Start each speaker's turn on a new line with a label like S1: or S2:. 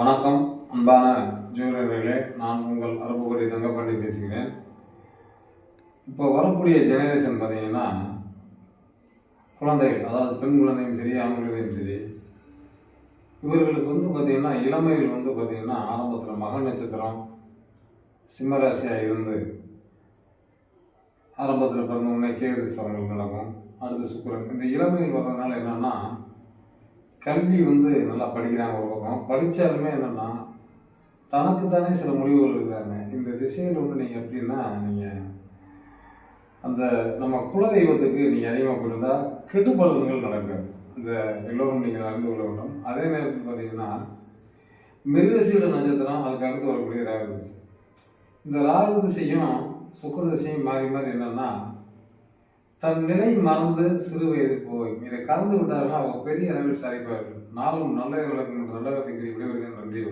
S1: வணக்கம் அன்பான ஜோதிடர்களே, நான் உங்கள் அருப்புக்கோட்டை தங்கப்பாண்டி பேசுகிறேன். இப்போ வரக்கூடிய ஜெனரேஷன் பார்த்தீங்கன்னா, குழந்தைகள், அதாவது பெண் குழந்தையும் சரி ஆண் குழந்தையும் சரி, இவர்களுக்கு பார்த்தீங்கன்னா இளமையில் பார்த்தீங்கன்னா ஆரம்பத்தில் மக நட்சத்திரம் சிம்மராசியாக இருந்து ஆரம்பத்தில் பிறந்த உடனே கேது சவங்கள் நடக்கும். அடுத்து சுக்கிரன். இந்த இளமையில் வர்றதுனால என்னென்னா, கல்வி நல்லா படிக்கிறாங்க. ஒரு பக்கம் படித்தாலுமே என்னென்னா தனக்கு தானே சில முடிவுகள் இருக்கிறாங்க. இந்த திசையில் நீங்கள் எப்படின்னா, நீங்கள் அந்த நம்ம குலதெய்வத்துக்கு நீங்கள் அதிகமாக போயிருந்தா கெட்டு பலன்கள் நடக்காது. இந்த எல்லோரும் நீங்கள் அறிந்து கொள்ள வேண்டும். அதே நேரத்தில் பார்த்தீங்கன்னா, மிருகசீட நட்சத்திரம், அதுக்கு அடுத்து வரக்கூடிய ராகு திசை. இந்த ராகு திசையும் சுக்கிர திசையும் மாறி மாறி என்னென்னா, தன் நிலை மறந்து சிறு வயது போய் இதை கலந்து விட்டார்கள் அவங்க பெரிய அளவில் சாதிப்பார்கள். நாளும் நல்ல விளக்கம் நல்ல விளக்கத்தை விடைபெறுகிறேன். நன்றி.